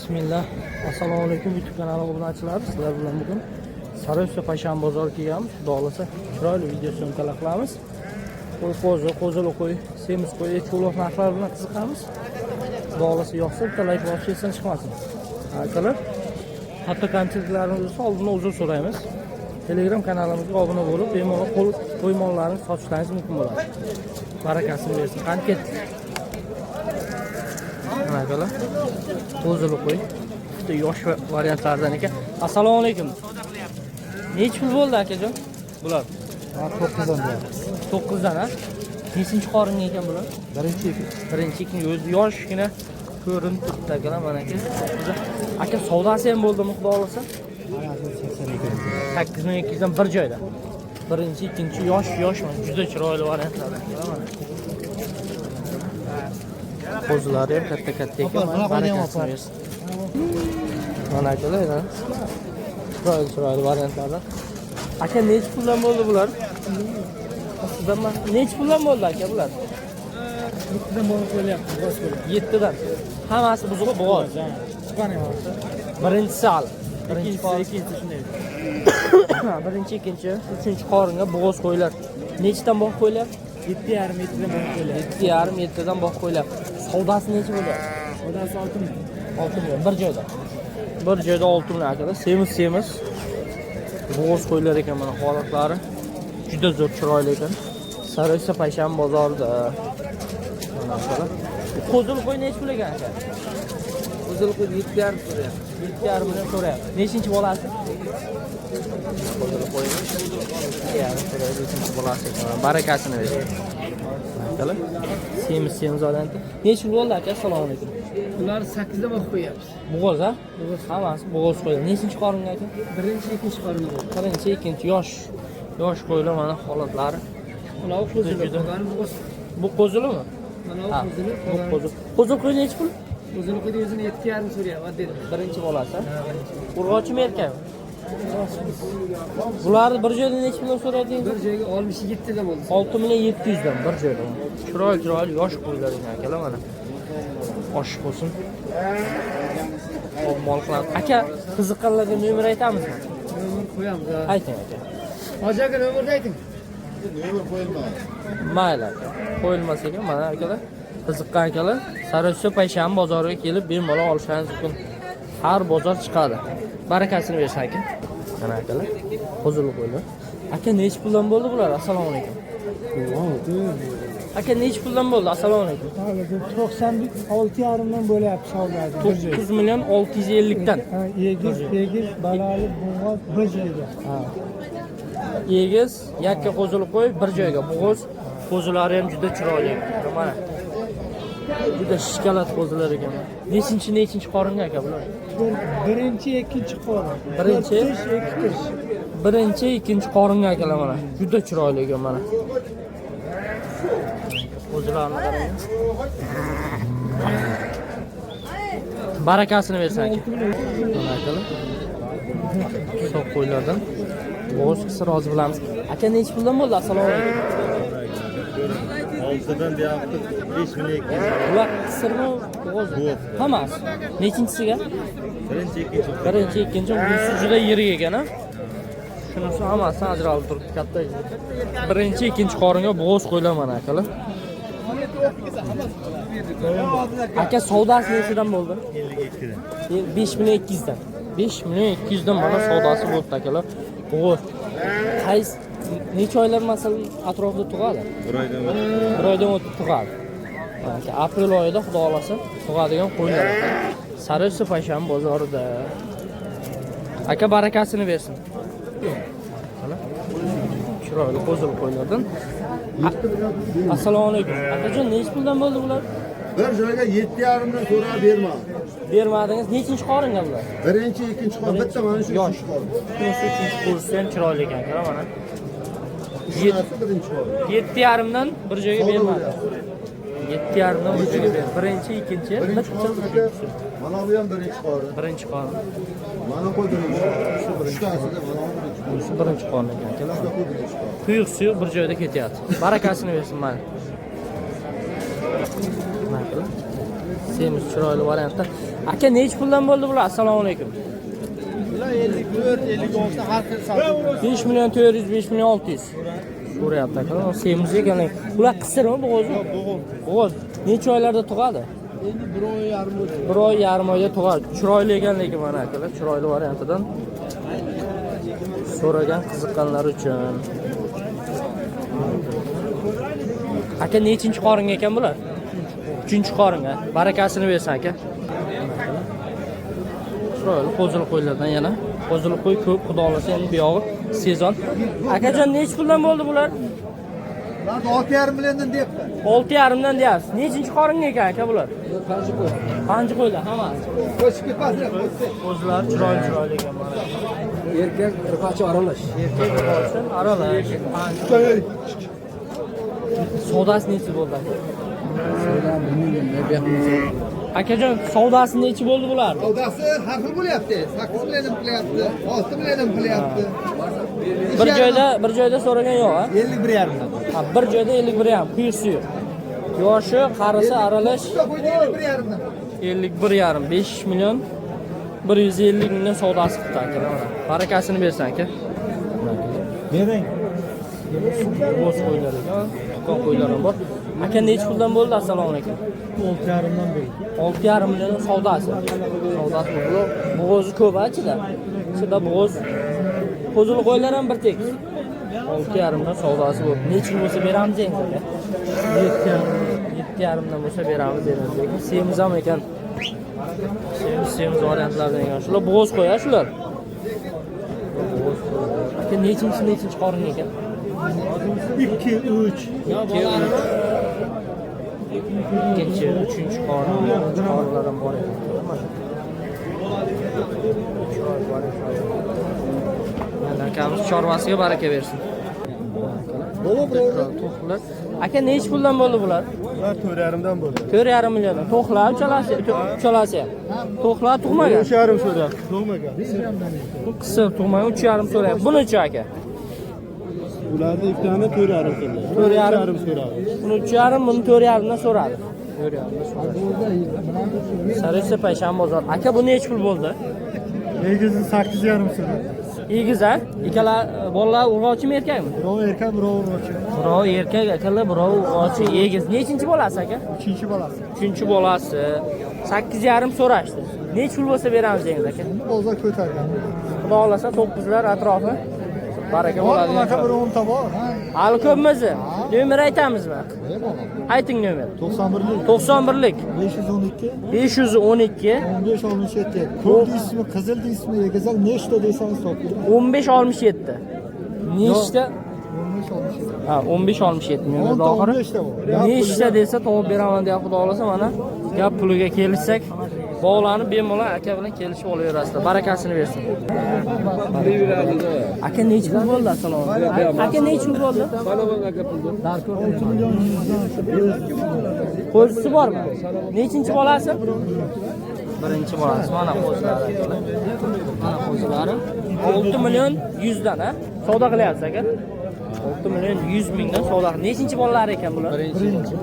Bismillah. Assalomu alaykum YouTube kanali obunachilar. Sizlar bilan bugun Sariosiyo Payshanba bozoriga kelganmiz. Xudo xolasa chiroyli video syomkalar qilamiz. Qo'zili qo'y, semiz qo'y, cho'loq narxlar bilan qiziqamiz. Xudo xolasa yoqsa bitta like bosib esdan chiqmasin. Akalar, hatto kamchiliklarimiz bo'lsa oldindan uzr so'raymiz. Telegram kanalimizga obuna bo'lib, bemalol qo'y mollarini sotishlaringiz mumkin bo'ladi. Barakasini bersin. Qani ketdik. Akalar, qo'zili qo'y. Bitta yosh variantlardan ekan. Assalomu alaykum. Necha pul bo'ldi akajon? Bular 9dan bo'ldi. 9dan ha? Nechinchi qoringa ekan bular? Birinchi, ikkinchi o'zi yoshgina ko'rinib turibdi akalar mana aka. Aka savdosi ham bo'ldimi xudo xolasa? 8200 dan bir joyda. Birinchi, ikkinchi yoshman. Juda chiroyli variantlar akalar. Qo'zilari ham katta ekan. Barakasini bersin. Mana akalar, chiroyli variantlar. Aka necha puldan bo'ldi bular? Necha puldan bo'ldi aka bular? 7dan bo'lib qo'yapti, bos qo'yapti. 7dan. Hammasi buzuq bo'g'oz. Chiqqan emas. Birinchisi hal. Ikkinchisi shunday. Birinchi, ikkinchi, uchinchi qoringa bo'g'oz qo'ylar. Nechidan bog' qo'ylar? 7,5 7dan bo'lib qo'yapti. 7,5 7dan bog' qo'ylar. Savdosi necha bo'ladi? Savdosi 6 ming. 6 million bir joyda. Bir joyda 6 million akalar. Semiz. Bo'g'oz qo'ylar ekan mana holatlari. Juda zo'r chiroyli ekan. Sariosiyo Payshanba bozorida. Mana akalar. Qo'zil qo'y necha pul ekan aka? Qo'zil qo'y 7,5 so'rayapti. 7,5 million so'rayapti. Nechinchi bolasi? Qo'zil qo'y 7,5 so'rayapti. Nechinchi bolasi ekan. Barakasini bersin. Akalar. Semiz odamda. Necha pul bo'ldi aka? Assalomu alaykum. Ular 8 dan bo'lib qo'yapti. Bo'g'oz ha? Hammasi bo'g'oz qo'ylar. Nechinchi qoringa aka? Birinchi, ikkinchi qoringa bo'ldi. Birinchi, ikkinchi yosh qo'ylar mana holatlari. Ular qo'zili. Bu qo'zilimi? Mana Ha, qo'zili. bu qo'zil. Qo'zil qo'y necha pul? Qo'zili qo'ydi o'zini 7,5 so'rayapti, dedi. Birinchi bolasi. Ha, birinchi. Urg'ochimi erkakmi? Bularni bir joyda necha million so'radingiz? Bir joyga 67 dan bo'ldi. 6 million 700 dan bir joyda. Chiroyli yosh qo'ylar ekan akalar mana. Oshib bo'lsin. Mol qilamiz. Aka, qiziqqanlarga nomer aytamizmi? Nomer qo'yamiz. Ayting aka. Hoji aka nomerni ayting. Mayli aka. Qo'yilmas ekan mana akalar. Qiziqqan akalar Sariosiyo Payshanba bozoriga kelib bemalol olishingiz mumkin. Har bozor chiqadi. Barakasini bersin aka. Mana akalar. Qo'zili qo'ylar. Aka necha puldan bo'ldi bular? Assalomu alaykum. Aka necha puldan bo'ldi? Assalomu alaykum. 96,5 dan bo'lyapti savdosi. 9 million 650 dan. Egiz, balali, bo'g'oz bir joyga. Ha. Egiz, yakka qo'zili qo'y bir joyga. Bo'g'oz qo'zilari ham juda chiroyli. Mana. Juda shikalat qo'zilar ekan. Nechinchi qoringa aka bular? Birinchi, ikkinchi qorin. Birinchi, ikkinchi qoringa akalar mana. Juda chiroyli ekan mana. Qo'zilarni qarang. Barakasini bersin aka. Mana akalar. So'q qo'ylardan bo'g'oz qisir rozi bo'lamiz. Aka necha puldan bo'ldi? Assalomu alaykum. 6dan deyapti 5 million. Bular qisirmi, bo'g'ozmi? Hammasi. Nechinchisiga? Birinchi, ikkinchi. Bunisi juda yirik ekan, ha. Shunisi hammasi ajralib turibdi, katta. Birinchi, ikkinchi qoringa bo'g'oz qo'ylar mana akalar. Aka savdosi nechadan bo'ldi? 5 million 200 dan. 5 million 200 dan mana savdosi bo'ldi akalar. Bo'g'oz. Qaysi necha oylar masalan atrofida tug'adi? 1 oydan o'tib tug'adi. Aka aprel oyida xudo xolasa tug'adigan qo'ylar. Sariosiyo Payshanba bozorida. Aka barakasini bersin. Chiroyli qo'zil qo'ylardan. Assalomu alaykum. Akajon necha puldan bo'ldi bular? Bir joyga 7,5 dan so'rab berma. Bermadingiz. Nechinchi qoringa bular? Birinchi, ikkinchi qorin, bitta mana shu yosh qorin. Uchinchi qo'risi ham chiroyli ekan, qara mana. Birinchi qorin. 7,5 dan bir joyga bermadi. 7,5 dan bir joyga berdi. Birinchi, ikkinchi, bitta. Mana bu ham birinchi qorin. Birinchi qorin. Mana qo'y birinchi qorin. Shu birinchitasida mana bu birinchi qorin. Shu birinchi qorin ekan akalar. Birinchi qorin. Tuyuq bir joyda ketyapti. Barakasini bersin mana. Semiz chiroyli variantda. Aka nech puldan bo'ldi bular? Assalomu alaykum. Bular 54, 56 har xil savdo. 5 million 400, 5 million 600. Ko'ryapti aka. Semiz ekan. Bular qisirmi bo'g'oz? Bo'g'oz. Necha oylarda tug'adi? Endi 1 oy yarim o'tdi. 1 oy yarim oyda tug'adi. Chiroyli ekan lekin mana akalar, chiroyli variantidan so'ragan qiziqqanlar uchun. Aka nechinchi qoringa ekan bular? 3-qoringa. Barakasini bersin aka. Chiroyli qo'zil qo'ylardan yana. Qo'zil qo'y ko'p, xudo xolasa endi buyog'i sezon. Akajon nech puldan bo'ldi bular? Ular 6,5 milliondan deyapti. 6,5 dan deyapsiz. Nechinchi qoringa ekan aka bular? Qancha qo'ylar? Hammasi. Qo'shib ketmasdi. Qo'zlar chiroyli ekan mana. Erkak irqochi aralash. Erkak bo'lsin, aralash. Savdosi nechi bo'ldi aka? So'dan bilmayman, beramiz. Akajon, savdosi nechi bo'ldi bular? Savdosi har xil bo'lyapti. 8 million qilyapti, 6 million qilyapti. Bir joyda so'ragan yo'q, ha? 51,5 dan. Ha, bir joyda 51,5, quyuqsi yo'q. Yoshi, qarisi aralash 51,5 dan. 51,5, 5 million 150 mingdan savdosi qildi aka. Mana barakasini bersin aka. Bering. Bo'z qo'ylar ekan, tuqqan qo'ylar ham bor. Aka nech puldan bo'ldi? Assalomu alaykum. 6,5 dan bo'ldi. 6,5 million savdosi. Savdosi bu. Bo'g'ozi ko'p ichida. Ichida bo'g'oz. Qo'zil qo'ylar ham bir tekis. 6,5 dan savdosi bo'ldi. Necha bo'lsa beramiz endi aka? 7,5 dan bo'lsa beramiz lekin semiz ham ekan. Semiz variantlardan ekan. Shular bo'g'oz qo'ya shular. Aka nechinchi qorin ekan? 2, 3. Ikkinchi, uchinchi qorinlar ham bor ekan. Mana akamiz chorvasiga baraka bersin. To'qlar. Aka nech puldan bo'ldi bular? Ular 4,5 dan bo'ldi. 4,5 milliondan. To'qlar uchalasi. To'qlar tug'magan. 3,5 so'rayapti. Tug'magan. Bu qisir tug'magan 3,5 so'rayapti. Buni-chi aka? Ularni ikkitani 4,5 qildi. 4,5 so'radi. Buni 3,5, buni 4,5 dan so'radi. 4,5 dan so'radi. Sarisa Payshan bozor. Aka bu nech pul bo'ldi? Negizi 8,5 so'radi. Egiz a? Ikkala bolalar urg'ochimi erkakmi? Birov erkak, birov urg'ochi. Birov erkak akalar, birov urg'ochi. Egiz. Nechinchi bolasi aka? 3-bolasi. 3-bolasi. 8,5 so'rashdi. Nech pul bo'lsa beramiz endi aka? Bozor ko'targan. Xudo xolasa 9lar atrofi baraka bo'ladi. Unaqa bir 10 ta bor. Hali ko'pmiz. Nomer aytamizmi? Ayting nomer. 91lik. 91lik 512 512 1567. Kurd ismi, Qizil ismi, Egizal nechta desangiz toping. 1567. Nechta? 1567. Ha, 1567 million oxiri. Nechta desa topib beraman deya xudo xolasa mana gap puliga kelishsak, bog'lanib bemalol aka bilan kelishib olaverasizlar. Barakasini bersin. Aka nech pul bo'ldi? Assalomu alaykum. Aka nech pul bo'ldi? Balon aka pul bo'ldi. 6 million 100 Qo'zisi bormi? Nechinchi bolasi? Birinchi bolasi. Mana qo'zilari akalar. Mana qo'zilari. 6 million 100 dan, ha? Savdo qilyapsiz aka? 6 million 100 mingdan savdo. Nechinchi bolalari ekan bular?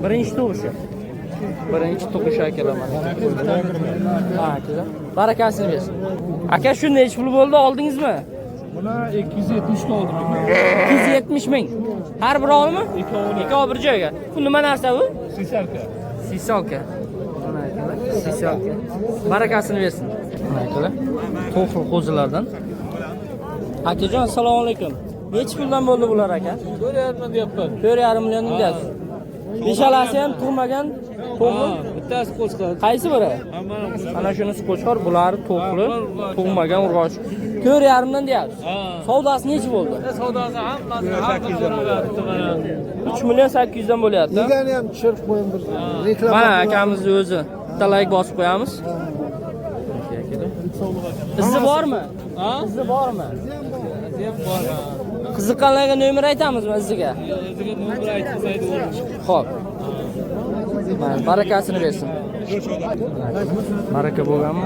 Birinchi tug'ishi. Birinchi tug'ish akalar mana. Ha, akalar. Barakasini bersin. Aka shu nech pul bo'ldi oldingizmi? Buna 270 ta oldim. 270 ming. Har bir olmi? Ikkovi bir joyga. Bu nima narsa bu? Sisalka. Sisalka. Mana akalar, sisalka. Barakasini bersin. Mana akalar. To'xil qo'zilardan. Akajon, assalomu alaykum. Nech puldan bo'ldi bular aka? 4,5 deyapman. 4,5 million deyapsiz. Beshalasi ham tug'magan, to'g'ri? Bittasi qo'chqor. Qaysi biri? Ana shunisi qo'chqor, bular to'qli, tug'magan urg'och. 4,5 dan deyapsiz. Savdosi nechi bo'ldi? Savdosi hammasi 3 million 800 dan bo'lyapti. Yegani ham tushirib qo'ying bir reklama. Mana akamizni o'zi bitta like bosib qo'yamiz. Izi bormi? Ha? Izi bormi? Qiziqqanlarga nomer aytamizmi iziga? Iziga nomer aytsangiz bo'ladi. Xo'p. Mana barakasini bersin. Baraka bo'lganmi?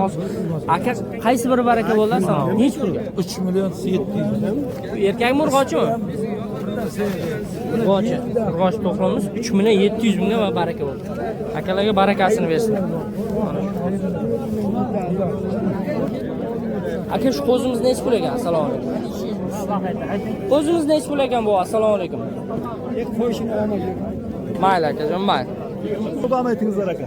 Aka qaysi biri baraka bo'ldi? Nech pulga? 3 million 700. Erkakmi urg'ochimi? Urg'ochi. Urg'och to'qlimiz 3 million 700 mingga va baraka bo'ldi. Akalarga barakasini bersin. Aka shu qo'zimiz necha pul ekan? Assalomu alaykum. Qo'zimiz necha pul ekan bu? Assalomu alaykum. Mayli akajon, mayli. Xudomi aytingizlar aka.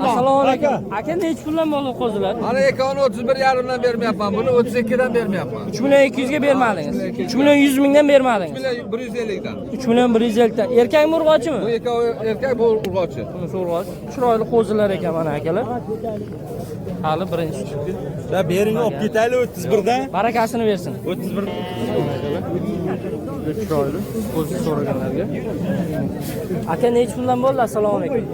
Assalomu alaykum. Aka necha puldan bo'ldi qo'zilar? Ana ekoni 31,5 dan bermayapman. Buni 32 dan bermayapman. 3 million 200 ga bermadingiz. 3 million 100 mingdan bermadingiz. 150 dan. 3 million 150 dan. Erkakmi urg'ochimi? Bu erkak, bu urg'ochi. Bunisi urg'och. Chiroyli qo'zilar ekan mana akalar. Hali birinchi tutdi. Da bering olib ketaylik 31 dan. Barakasini bersin. 31. Chiroyli qo'zi so'raganlarga. Aka necha puldan bo'ldi? Assalomu alaykum.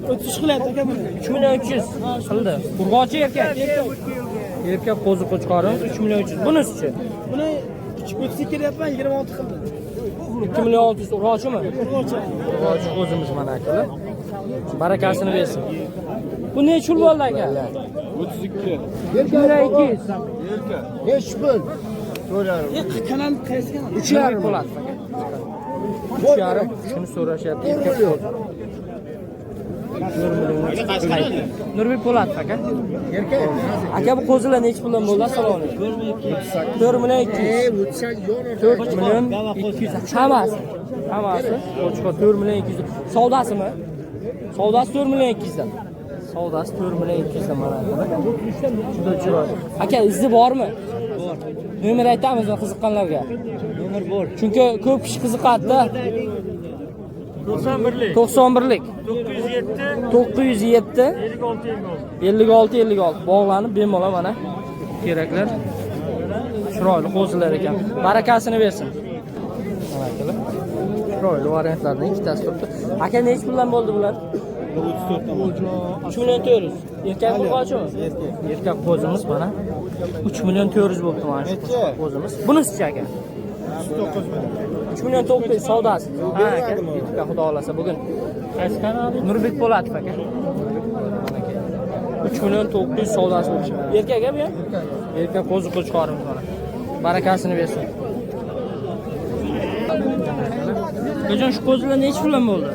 30 qilyapti aka buni. 3 million 300 qildi. Urg'ochi erkak. Erkak qo'zi qo'chqori 3 million 300. Bunisi-chi? Buni 32 kelyapman, 26 qildi. 2 million 600 urg'ochimi? Urg'ochi. Urg'ochi qo'zimiz mana akalar. Barakasini bersin. Bu necha pul bo'ldi aka? 32. 2 million 200. Besh pul. Kanal qaysiga? 3,5 bo'ladi aka. 3,5 shuni so'rashyapti erkak qo'zi. Nurbek Po'latov aka. Aka bu qo'zilar necha puldan bo'ldi? Assalomu alaykum. 4 million 200. 4 million 200. Hammasi. Hammasi. Qo'chqor 4 million 200. Savdosimi? Savdosi 4 million 200 dan. Savdosi 4 million 200 dan mana. Juda chiroyli. Aka izi bormi? Bor. Nomer aytamizmi qiziqqanlarga? Nomer bor. Chunki ko'p kishi qiziqadi-da. 91lik. 91lik. 907 56 bog'lanib bemalol mana keraklar. Chiroyli qo'zilar ekan. Barakasini bersin. Mana akalar. Chiroyli variantlardan ikkitasi turibdi. Aka necha puldan bo'ldi bular? 34 dan bo'ldi. 3 million 400. Erkak qo'zimi? Erkak qo'zimiz mana 3 million 400 bo'libdi mana shu qo'zimiz. Bunisi-chi aka? 9 million. 3 million 900 savdosi. Ha aka, YouTube'ga xudo xolasa bugun. Qaysi kanal? Nurbek Po'latov aka. 3 million 900 savdosi bo'lishi. Erkak bu ya? Erkak qo'zi qo'chqorimiz mana. Barakasini bersin. Qachon shu qo'zilar necha puldan bo'ldi?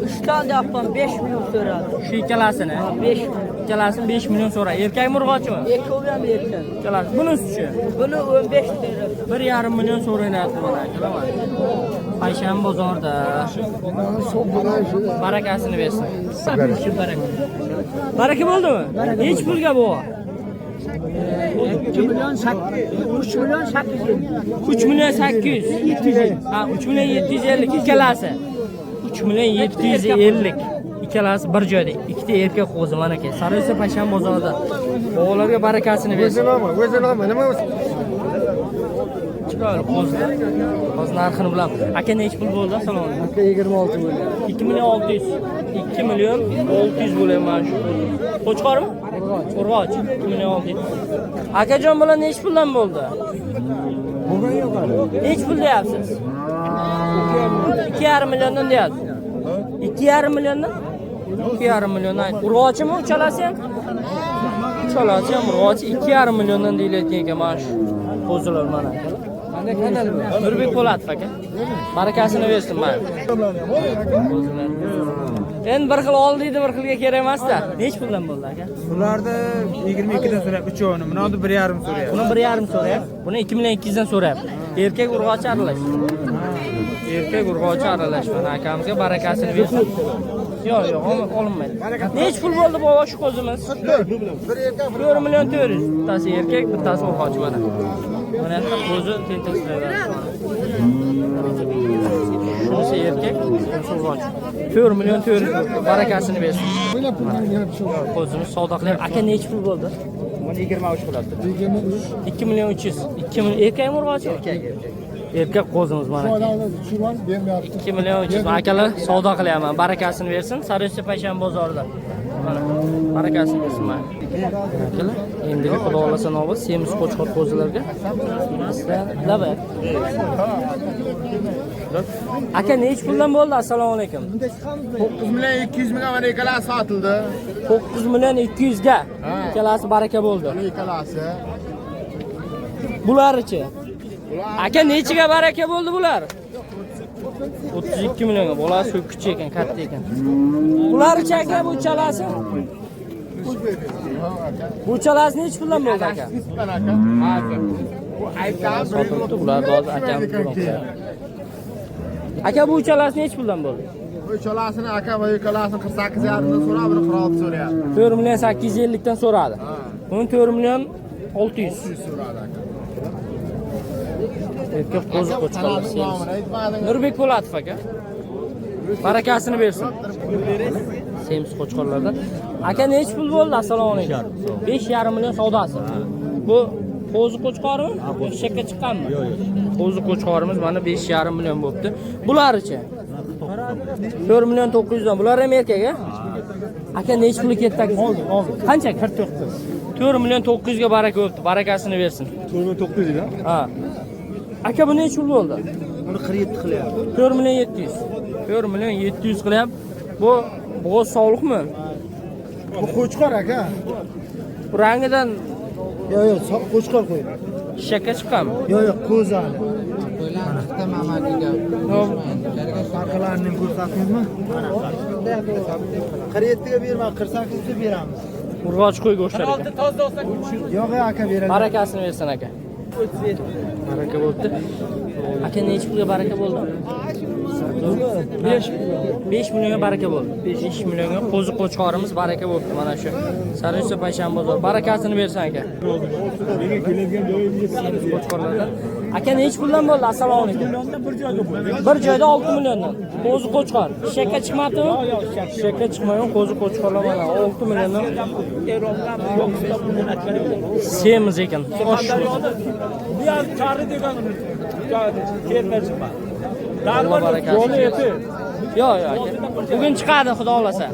3 tane yapmam 5 milyon so'radi. Shu ikkalasini. 5 Ikkalasini 5 million so'radi. Erkakmi urg'ochimi? Ekovi ham erkak. Ikkalasi. Bunisi-chi? Buni 15 so'radi. 1,5 million so'rayapti mana akalar. Payshan bozorda. Barakasini bersin. Baraka bo'ldimi? Necha pulga bu? 2 milyon 800. 3 milyon 800. 3 million 800. 750. Ha, 3 million 750 ikkalasi. 3 million 750. Ikkalasi bir joyda. Ikkita erkak qo'zi mana aka. Saroysa Payshan bozorida. O'g'larga barakasini bersin. O'zini nima Chiroyli qo'zilar. Hozir narxini bilaman. Aka necha pul bo'ldi? Assalomu alaykum. Aka 26 bo'ldi. 2 million 600. 2 million 600 bo'layapti mana shu. Qo'chqormi? Urg'och. 2 million 600. Akajon bilan necha puldan bo'ldi? Bo'lgan yo'q hali. Necha pul deyapsiz? 2,5 milliondan deyapsiz. 2,5 milliondan? 2,5 milliondan. Urg'ochimi uchalasi ham? Uchalasi ham urg'och 2,5 milliondan deyilayotgan ekan mana shu qo'zilar mana. Qanday kanal bu? Nurbek Po'latov aka. Barakasini bersin mana. Endi bir xil oldiydi, bir xilga kerak emas-da. Nech puldan bo'ldi aka? Bularni 22 dan so'rayapti, uchovini. Buni 1,5 so'rayapti. Buni 1,5 so'rayapti. Buni 2 million 200 dan so'rayapti. Erkak urg'ochi aralash. Erkak urg'ochi aralash. Mana akamizga barakasini bersin. Yo'q, olinmaydi. Nech pul bo'ldi bu shu qo'zimiz? 1 million 400. Bittasi erkak, bittasi urg'ochi mana. Mana bu qo'zi tentaklayapti. Shunisi erkak, shunisi urg'och. 4 million 400 barakasini bersin. Qo'zimiz savdo qilyapti. Aka nechi pul bo'ldi? Buni 23 qilyapti. 2 million 300. 2 million erkakmi urg'ochi? Erkak qo'zimiz mana. 2 million 300. Akalar savdo qilyapman. Barakasini bersin. Saroycha Payshan bozorida. Mana barakasini bersin mana. Akalar, endi xudo xolasa navbat semiz qo'chqor qo'zilarga. Davay. Aka nechi puldan bo'ldi? Assalomu alaykum. 9 million 200 ming amerikalar sotildi. 9 million 200 ga. Ikkalasi baraka bo'ldi. Ikkalasi. Bularchi? Aka nechiga baraka bo'ldi bular? 32 millionga. Bolasi shu kichik ekan, katta ekan. Ularchi aka bu uchalasi? Bu uchalasi nech puldan bo'ldi aka? Sotildi, ularni hozir akam ko'rmoqda. Aka bu uchalasi nech puldan bo'ldi? Uchalasini aka va ukalasini 48,5 dan so'rab, buni 46 so'rayapti. 4 million 850 dan so'radi. Buni 4 million 600 so'radi aka. Erkak qo'zi qo'chqorlar. Nurbek Po'latov aka. Barakasini bersin. Semiz qo'chqorlardan. Aka nech pul bo'ldi? Assalomu alaykum. 5,5 million savdosi. Bu qo'zi qo'chqorimi? Eshakka chiqqanmi? Yo'q, yo'q. Qo'zi qo'chqorimiz mana 5,5 million bo'libdi. Bularchi? 4 million 900 dan. Bular ham erkak a? Aka nech puli ketdi aka? Qancha? 49. 4 million 900 ga baraka bo'libdi. Barakasini bersin. 4 million 900 ga? Ha. Aka bu nech pul bo'ldi? Buni 47 qilyapti. 4 million 700. 4 million 700 qilyapti. Bu bo'g'iz sog'liqmi? Bu qo'chqor aka. Bu rangidan Yo'q, yo'q, qo'chqor qo'ying. shakka chiqqanmi? Yo'q, yo'q, qo'zani. Yo'q. Farqlarini ko'rsatdingizmi? 47 ga berma, 48 ga beramiz. Urg'och qo'y go'shtlari ekan. Yo'q, aka beradi. Barakasini bersin aka. Baraka bo'libdi. Aka nech pulga baraka bo'ldi? 5 millionga baraka bo'ldi. 5 millionga qo'zi qo'chqorimiz baraka bo'libdi mana shu. Sariysa Payshanba bozor. Barakasini bersin aka. Menga keladigan joyingiz Qo'chqorlardan. Aka nech puldan bo'ldi? Assalomu alaykum. Bir joyda 6 milliondan. Qo'zi qo'chqor. Shakka chiqmadimi? Yo'q, shakka chiqmagan qo'zi qo'chqorlar mana 6 milliondan. Semiz ekan. Xo'sh. Bu ham chari degan kelmayapman. Alloh barakasi. Yo'q, yo'q aka. Bugun chiqadi xudo xolasa.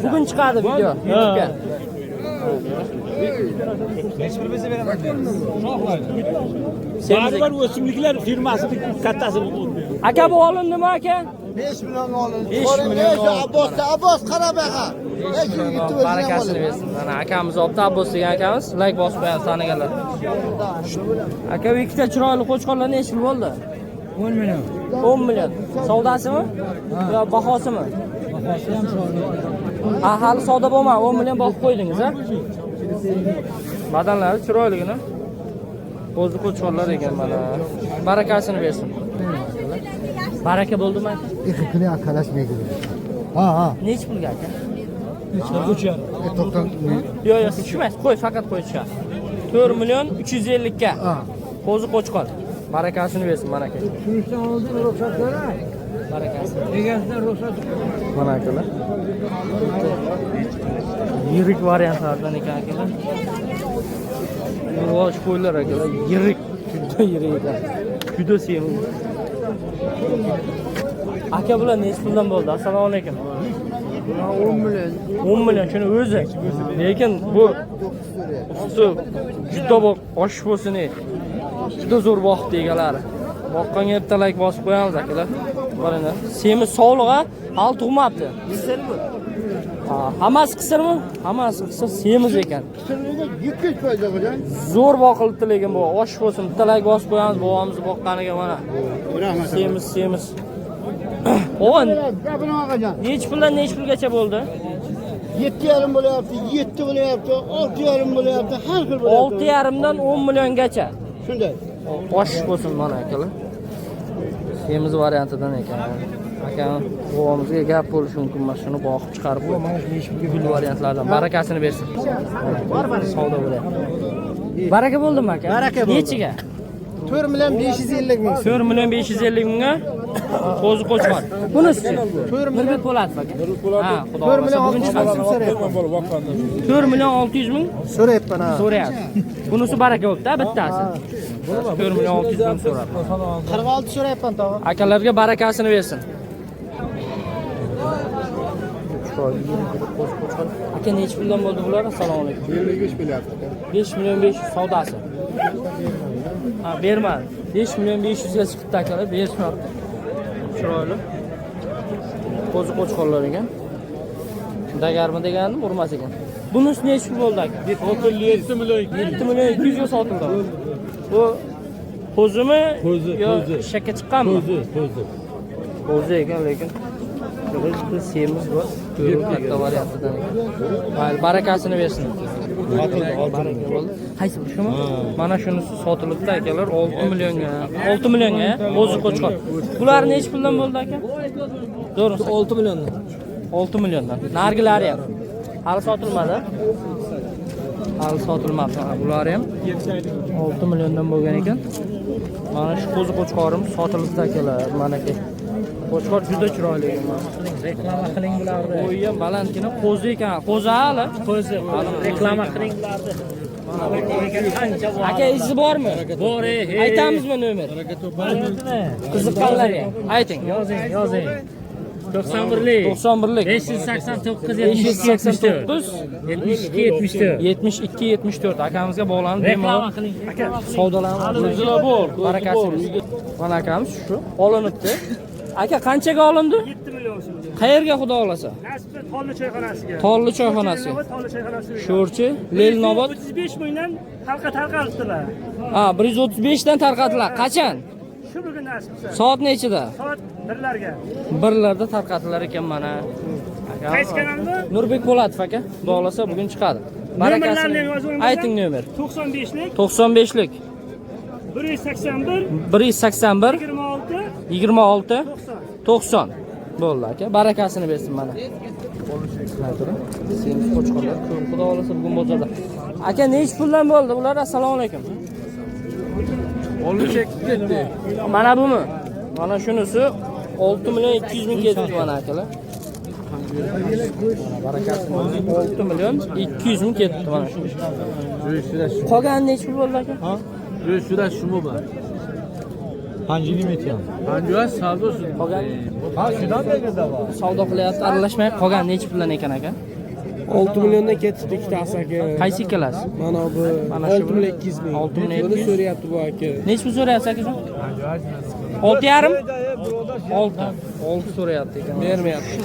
Bugun chiqadi video YouTube'ga. Barbar o'simliklar firmasining kattasi bo'ldi. Aka bu olindimi aka? 5 millionga olindi. 5 millionga Abbos qarab baqa. Barakasini bersin. Mana akamiz olibdi, Abbos degan akamiz. Like bosib qo'yamiz taniganlar. Aka bu ikkita chiroyli qo'chqorlar nech pul bo'ldi? 10 million. 10 million. Savdosimi? Yo, bahosimi? Bahosi ham chiroyli. Ha, hali savdo bo'lmadi. 10 million boqib qo'ydingiz, ha? Badanlari chiroyligini. Qo'zi qo'chqorlar ekan mana. Barakasini bersin. Baraka bo'ldimi? Ikki qalashmaydi. Ha, ha. Nech pulga aka? 90 Yo'q, yo'q, tushmaysiz. Qo'y, faqat qo'y tushadi. 4 million 350 ga. Ha. Qo'zi qo'chqor. Barakasini bersin mana aka. Shundan oldin ruxsat so'rang. Barakasi. Egasidan ruxsat. Mana akalar. Yirik variantlardan ekan akalar. Urg'och qo'ylar akalar. Yirik, juda yirik ekan. Juda sevimli. Aka bular nech puldan bo'ldi? Assalomu alaykum. 10 million. 10 million shuni o'zi. Lekin bu usti juda osh bo'lsin. Juda zo'r boqdi egalari. Boqqanga ertalak bosib qo'yamiz akalar. Qarang, semiz sog'lig'a hali tug'mabdi. Qisirmi? Ha, hammasi qisirmi? Hammasi qisir, semiz ekan. Qisirliga 200% bo'lgan. Zo'r boqildi lekin bu osh bo'lsin. Ertalak bosib qo'yamiz bobomiz boqqaniga mana. Rahmat. Semiz. O'g'il, Gapini olgan. nech puldan nech pulgacha bo'ldi? 7,5 bo'lyapti, 7 bo'lyapti, 6,5 bo'lyapti, har xil bo'lyapti. 6,5 dan 10 milliongacha. Shunday. Osh bo'lsin mana akalar. Semiz variantidan ekan. Aka, o'g'limizga gap bo'lishi mumkin, mana shuni boqib chiqarib qo'y. Gul variantlardan barakasini bersin. Savdo bo'lyapti. Baraka bo'ldimi aka? Baraka bo'ldi. Nechiga? 4 million 550 ming. 4 million 550 mingga qo'zi qo'chqor. Bunisi 4 million Po'latov aka. Ha, xudo 4 million bugun chiqadi. 4 million 600 ming So'rayapman ha. so'rayapti. Bunisi baraka bo'libdi, bittasi. 4 million 600 ming so'radi. 46 so'rayapman tog'a. Akalarga barakasini bersin. Aka nech puldan bo'ldi bular? Assalomu alaykum. 55 bo'lyapti. 5 million 500 savdosi. Ha, bermadi. 5 million 500 ga chiqdi akalar, berishmabdi. Chiroyli. Qo'zi qo'chqorlar ekan. Dagarmi degandim, urmas ekan. Bunisi nech pul bo'ldi aka? 7 million. 7 million 200 ga sotildi. Bu qo'zimi? Qo'zi. Shakka chiqqanmi? Qo'zi. Qo'zi ekan, lekin juda semiz va katta variantidan ekan. Mayli, barakasini bersin. Baraka bo'ldi. Qaysi bu shumi? Mana shunisi sotilibdi akalar 6 millionga. 6 millionga, qo'zi qo'chqor. Bular necha puldan bo'ldi aka? To'g'ri, 6 milliondan. 6 milliondan. Nargilari ham hali sotilmadi. Hali sotilmadi. Bular ham 6 milliondan bo'lgan ekan. Mana shu qo'zi qo'chqorim sotilibdi akalar. Mana aka. Qo'chqor juda chiroyli ekan. Reklama qiling bularni. Qo'yi ham balandgina qo'zi ekan. Qo'zi hali. Qo'zi. Reklama qiling bularni. Aka izi bormi? Bor. Aytamizmi nomer? Qiziqqanlarga ayting. Yozing. 91lik 589 72 74 akamizga bog'lanib bemalol savdolanib bor barakasi. Mana akamiz shu olinibdi. Aka qanchaga olindi? 7 million so'm. Qayerga xudo xolasa? Tolli choyxonasiga. Tolli choyxonasi. Sho'rchi, Lelnobod 35 mingdan tarqatdilar. Ha, 135 dan tarqatdilar. Qachon? Shu bugun nasib qilsa. Soat nechida? Soat 1larga. 1larda tarqatilar ekan mana. Qaysi kanalda? Nurbek Po'latov aka. Bog'lasa bugun chiqadi. Barakasini ayting nomer. 95lik 95lik 181 181 26 26 90 bo'ldi aka. Barakasini bersin mana. Semiz qo'chqorlar ko'p xudo xolasa bugun bozorda. Aka nech puldan bo'ldi bular? Assalomu alaykum. Olib chekib ketdi. Mana bumi? Mana shunisi 6 million 200 ming ketdi mana akalar. Barakasi 6 million 200 ming ketdi mana shu. Qolgan nech pul bo'ldi aka? Ha? Shura shumi bor. Qanchini metyapti? Qancha savdosi? Qolgan Ha, shundan berganda bor. savdo qilyapti, aralashmay qolgan nech puldan ekan aka? 6 milliondan ketdi ikkitasi aka. Qaysi ikkalasi? Mana bu Mana 6 shu million 200 ming. 6 million Buni 200. so'rayapti bu aka. Nech pul so'rayapsiz akajon? 6,5? 6 so'rayapti ekan. Bermayapti.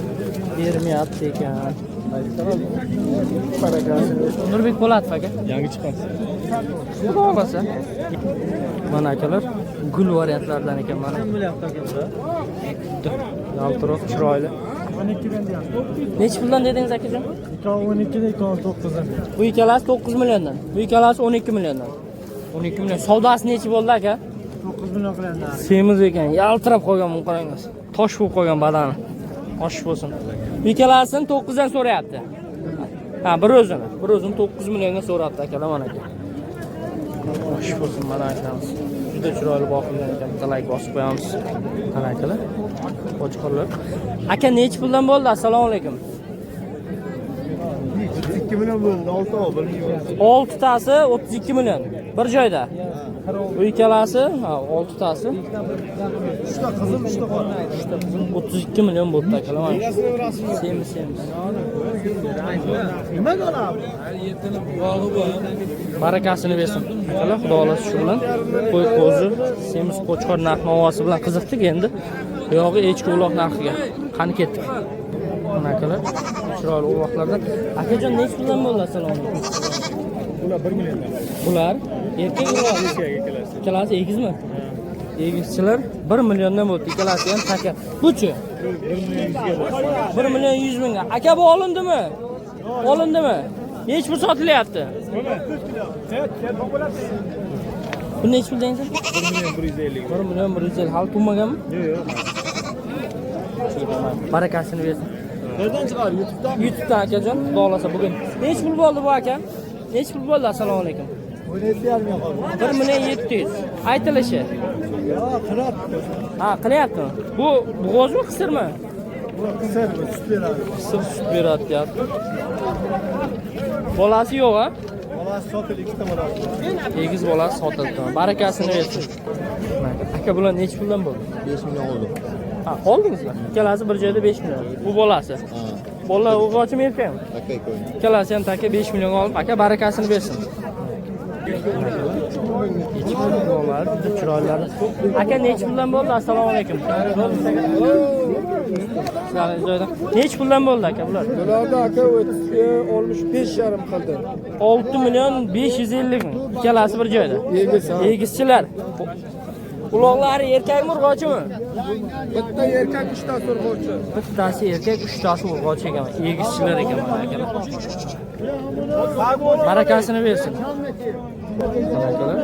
Bermayapti ekan. Barakasi. Nurbek Po'latov aka. Yangi chiqadi. Xudo xolasa. Mana akalar gul variantlaridan ekan mana. Yaltiroq chiroyli. 12 dan deyapti. Nech puldan dedingiz akajon? 12 dan 9 dan. Bu ikkalasi 9 milliondan. Bu ikkalasi 12 milliondan. 12 million. Savdosi nechi bo'ldi aka? 9 million qiladi. Semiz ekan. Yaltirab qolgan bu qarangiz. Tosh bo'lib qolgan badani. Osh bo'lsin. Bu ikkalasini 9 dan so'rayapti. Ha, bir o'zini 9 millionga so'rabdi akalar mana aka. Osh bo'lsin mana akamiz. Juda chiroyli boqilgan ekan. Bitta like bosib qo'yamiz. Mana akalar. Qo'chqorlar. Aka nechi puldan bo'ldi? Assalomu alaykum. 2 million bo'ldi, 6 ta bilmayman. 6 tasi 32 million. Bir joyda. Bu ikkalasi, ha, 6 tasi. 3 ta qizil, 3 ta qora. 32 million bo'ldi akalar mana. Semiz. Nima qiladi? Barakasini bersin. Akalar, xudo xolasa shu bilan qo'y qo'zi, semiz qo'chqor narx-navosi bilan qiziqdik endi. Bu yog'i echki uloq narxiga. Qani ketdik. Mana akalar, chiroyli uloqlardan. Akajon nech puldan bo'ldi assalomu alaykum? Bular 1 million. Bular erkak uloq. Ikkalasi egizmi? Egizchilar 1 milliondan bo'ldi. Ikkalasi ham taka. Buchi? 1 million 100 mingga. Aka bu olindimi? Olindimi? Nech pul sotilyapti? Bu nech pul deysiz? 1 million 150. Hal turmaganmi? Yo'q. Barakasini bersin. Qayerdan chiqar? YouTube'dan? YouTube'dan akajon, xudo xolasa bugun. Nech pul bo'ldi bu aka? Nech pul bo'ldi? Assalomu alaykum. 17,5 qoldi. 1 million 700. Aytilishi. Yo'q, qilyapti. Ha, qilyaptimi? Bu bo'g'ozmi, qisirmi? Bu qisir, sut beradi. Qisir sut beradi deyapti. Bolasi yo'q, ha? Bolasi sotildi, 2 ta bolasi. Egiz bolasi sotildi. Barakasini bersin. Aka bular nech puldan bo'ldi? 5 million oldi. Ha, oldingizmi? Ikkalasi bir joyda 5 million. Bu bolasi. Bola o'g'ochimi erkakmi? Taka ko'yin. Ikkalasi ham taka 5 million olib, aka barakasini bersin. Juda chiroyli. Aka nech puldan bo'ldi? Assalomu alaykum. Nech puldan bo'ldi aka bular? Bularda aka 65,5 qildi. 6 million 550 ming. Ikkalasi bir joyda. Egiz. Egizchilar. Uloqlari erkakmi, urg'ochimi? Bitta erkak, 3 ta urg'ochi. Bittasi erkak, 3 tasi urg'ochi ekan. Egizchilar ekan mana akalar. Barakasini bersin. Akalar,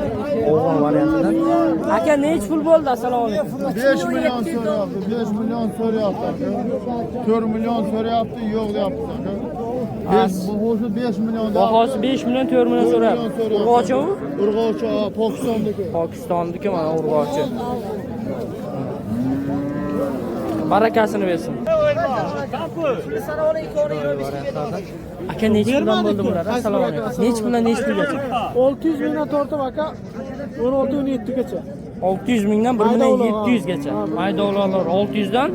o'g'il variantidan. Aka, nech pul bo'ldi? Assalomu alaykum. 5 milyon so'rayapti, 5 milyon so'rayapti. 4 milyon so'rayapti, yo'q deyapti. Bu 5 milyon. Bahosi 5 million, 4 million so'rayapti. Urg'ochimi? Urg'ochi, Pokistondagi. Pokistonniki mana urg'ochi. Barakasini bersin. Aka, nech puldan bo'ldi bular? Assalomu alaykum. Nech pulgacha? 600 mingdan tortib aka 16-17 gacha. 600 mingdan 1.700 gacha. Maydonlar 600 dan,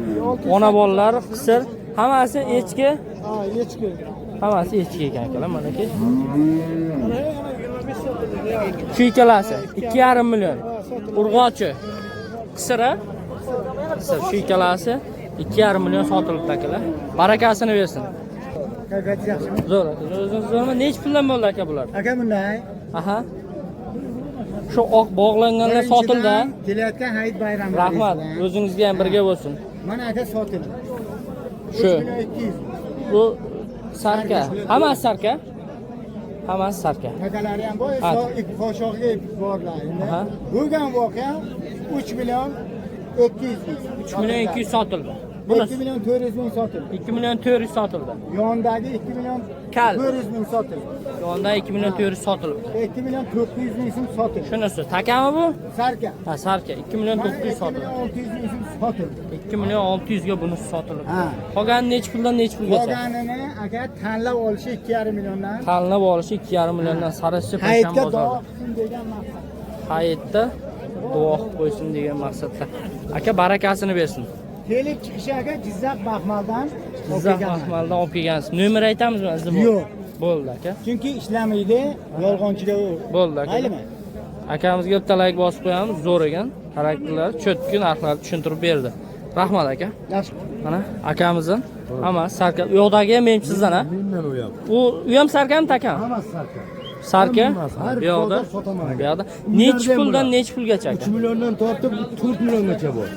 ona bolalar, qisir, hammasi echki. Ha, echki. Hammasi echki ekan akalar, mana ki. Shu ikkalasi 2,5 million. Urg'ochi. Qisira. Qisir shu ikkalasi 2,5 million sotilibdi akalar. Barakasini bersin. Zo'r. Zo'rmi? Nech puldan bo'ldi aka bular? Aka bunday. Aha. Shu oq bog'langanlar sotildi. Kelayotgan Hayit bayrami. Rahmat. O'zingizga ham birga bo'lsin. Mana aka sotildi. Shu. 200. Bu sarka. Hammasi sarka. Hammasi sarka. Makalari ham bor, Ha. qo'shog'iga borlar. Aha. Bo'lgan voqea 3 million 200 ming. 3 million 200 sotildi. 2 million 400 ming sotildi. 2 million 400 sotildi. Yondagi 2 million Kal. 400 ming sotildi. Yonda 2 million 400 sotilibdi. 2 million 400 ming so'm sotildi. Shunisi takami bu? Sarka. Ha, sarka 2 million 900 sotildi. 600 ming so'm sotildi. 2 million 600 ga bunisi sotilibdi. Ha. Qolgani nech puldan nech pulgacha? Qolganini aka tanlab olishi 2,5 milliondan. Tanlab olishi 2,5 milliondan sarisi Hayitga payshanba duo bozori. qilsin degan maqsad. Hayitda duo qilib qo'ysin degan maqsadda. Aka, barakasini bersin. Kelib chiqishi aka Jizzax Baxmaldan. Jizzax Mahmaldan olib kelgansiz. Nomer aytamizmi? Izi bor. Yo'q. Bo'ldi aka. Chunki ishlamaydi, yolg'onchilar. Bo'ldi aka. Maylimi? Akamizga bitta like bosib qo'yamiz. Zo'r ekan. Xarakterlar, cho'tki narxlarni tushuntirib berdi. Rahmat aka. Yaxshi. Mana akamizdan hammasi sarka. U yoqdagi ham menimchizdan ha. Mendan u ham. U ham sarkami takam? Hammasi sarka. Sarka. Har Bu yoqda. bozor sotaman aka. Bu yoqda. Nech puldan nech pulgacha 3 aka? milliondan tortib 4 milliongacha bor.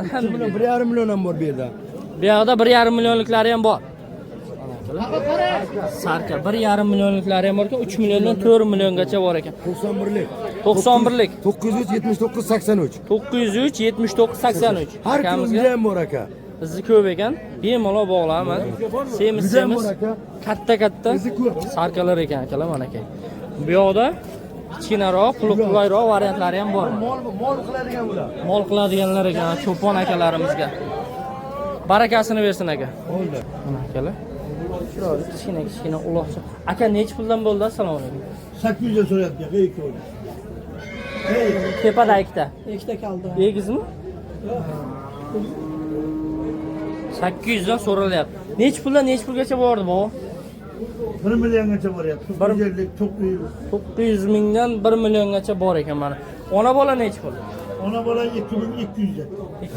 Alhamdulillah. 1,5 million ham bor bu yerda. Bu yoqda 1,5 millionliklari ham bor. Sarka 1,5 millionliklari ham bor ekan, 3 milliondan 4 milliongacha bor ekan. 91lik. 91lik. 979 83. 903 79 83. Har Akamizga kuni ham bor aka. bizni ko'p ekan. Bemalol bog'laman. Semiz Bizda ham semiz bor aka. katta Bizi ko'p. sarkalar ekan akalar mana aka. Bu yoqda kichkinaroq, quloqlayroq variantlari ham bor. Mol qiladigan bular. Mol qiladiganlar ekan, cho'pon akalarimizga. Barakasini bersin aka. Bo'ldi. Mana akalar. Chiroyli kichkina uloqcha. Aka, nech puldan bo'ldi? Assalomu alaykum. 800 ga so'rayapti aka, ikki o'g'il. Tepada ikkita. Ikkita kaldi. Egizmi? 800 dan so'ralyapti. Nech puldan nech pulgacha bordi bu? 1 milliongacha boryapti. 150 900. 900 mingdan 1 milliongacha bor ekan mana. Ona bola nech pul? Ona bola 2200 ga.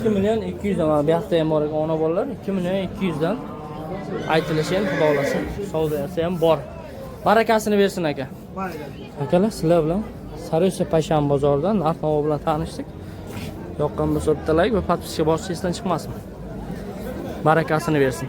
2 million 200 dan. Bu yoqda ham bor ekan ona bolalar 2 million 200 dan. Aytilishi ham xudo xolasa, savdosi ham bor. Barakasini bersin aka. Akalar, sizlar bilan Sarosiya payshanba bozoridan narx-navo bilan tanishdik. Yoqqan bo'lsa bitta like va podpiska bosishdan chiqmasin. Barakasini bersin.